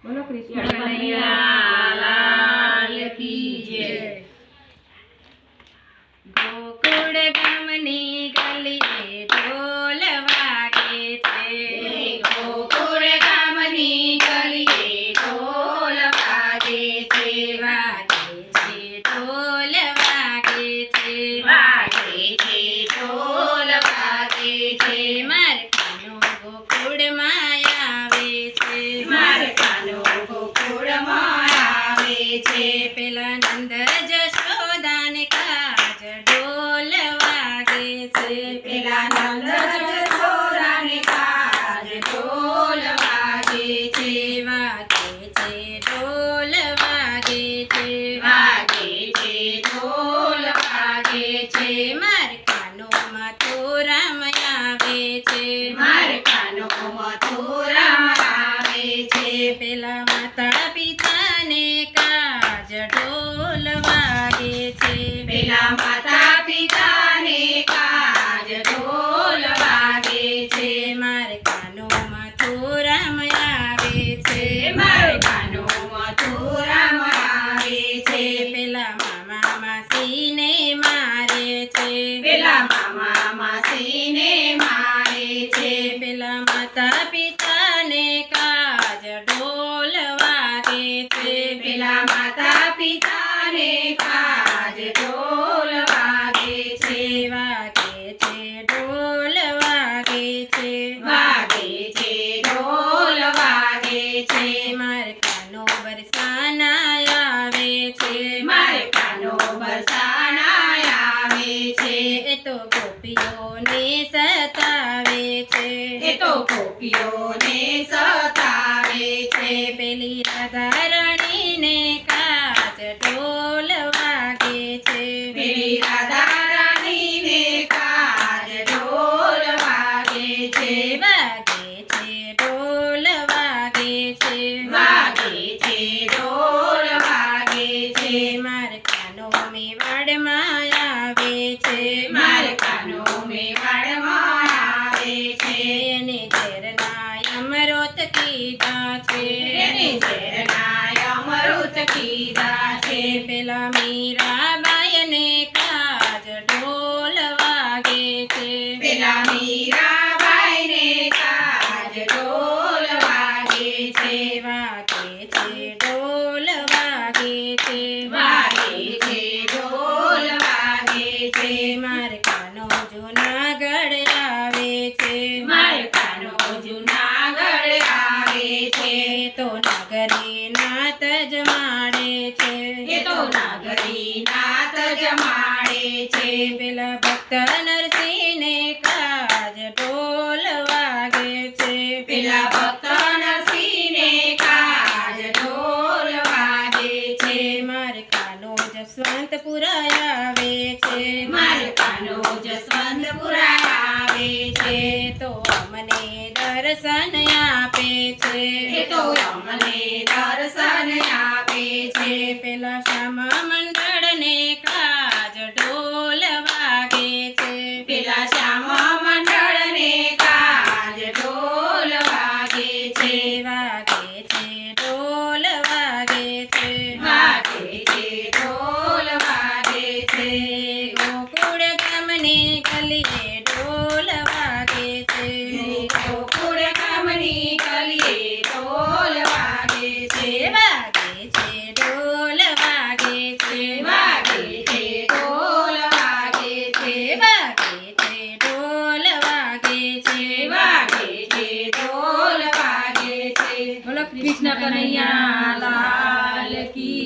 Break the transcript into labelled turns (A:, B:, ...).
A: બોલો કૃષ્ણ કનૈયા લાલ કી જય। ગોકુળ ગામની ગલીએ ઢોલ વાગે છે,
B: ગોકુળ ગામની ગલીએ ઢોલ વાગે છે,
A: વાગે છે ઢોલ વાગે છે,
B: વાગે છે ઢોલ વાગે છે,
A: મારકાનો ગોકુળમાં આવે છે,
B: મારકાનો ગોકુળમાં આવે છે,
A: પેલા નંદ જશોદાને કાજ ઢોલ વાગે છે,
B: પેલા નંદ જશોદાને કાજ ઢોલ વાગે છે,
A: વાગે છે ઢોલ વાગે છે,
B: વાગે છે ઢોલ વાગે છે,
A: મારકાનો મથુરામ આવે છે,
B: મારકાનો મથુરામ આવે છે,
A: પેલા માતા પિતાને કાજ ઢોલ વાગે છે,
B: પેલા માતા પિતાને કાજ ઢોલ વાગે છે,
A: મારકાનો મથુરામ આવે છે,
B: મારકાનો મથુરામ આવે છે,
A: પેલા મામા માસીને મારે છે,
B: પેલા મામા માસીને મારે છે,
A: પેલા માતા પિતાને કાજ ઢોલ વાગે છે,
B: પેલા માતા પિતાને કાજ ઢોલ વાગે છે,
A: વાગે છે ઢોલ વાગે છે,
B: વાગે છે ઢોલ વાગે છે,
A: મારકાનો બરસાના આવે છે,
B: મારકાનો બરસાના આવે છે,
A: એ તો ગોપીઓને સતાવે છે,
B: એ તો ગોપીઓને સતાવે છે,
A: પેલી રાધારણીને કાજ ઢોલ વાગે છે,
B: પેલી રાધા રાણીને કાજ ઢોલ વાગે છે,
A: વાગે છે ઢોલ વાગે છે,
B: વાગે છે ઢોલ વાગે છે,
A: મારકાનો મેવાડમાં આવે છે,
B: મારકાનો મેવાડમાં આવે છે,
A: એને ઝેરના અમૃત કીધા છે,
B: એને ઝેરના અમૃત કીધા છે,
A: પેલા મીરાબાઈને કાજ ઢોલ વાગે છે,
B: પેલા મીરાબાઈને કાજ ઢોલ વાગે છે,
A: વાગે છે ઢોલ વાગે છે,
B: વાગે છે ઢોલ વાગે છે,
A: મારકાનો જૂનાગઢ આવે છે,
B: મારકાનો જૂનાગઢ આવે છે,
A: તો નગરી નાથ જમાડે છે,
B: એ તો નગરી નાથ જમાડે છે,
A: પેલા ભક્ત નરસિંહને કાજ ઢોલ વાગે છે,
B: પેલા ભક્ત નરસિંહને કાજ ઢોલ વાગે છે,
A: મારકાનો જસવંતપુર આવે છે,
B: મારકાનો જસવંતપુરા આવે છે,
A: તો અમને દર્શન આપે છે,
B: એ તો અમને દર્શન આપે છે,
A: પેલા શ્યામા મંડળને કાજ ઢોલ વાગે છે,
B: પેલા શ્યામ મંડળને કાજ ઢોલ વાગે છે,
A: વાગે છે ઢોલ વાગે છે,
B: વાગે છે ઢોલ વાગે છે,
A: ગોકુળ ગામની ગલીએ ઢોલ વાગે છે,
B: ગોકુળ ગામની ગલીએ ઢોલ વાગે છે,
A: વાગે છે ઢોલ વાગે છે,
B: વાગે છે ઢોલ વાગે છે,
A: વાગે છે ઢોલ વાગે છે,
B: વાગે છે ઢોલ વાગે છે,
A: બોલો
B: કૃષ્ણ કનૈયા લાલ કી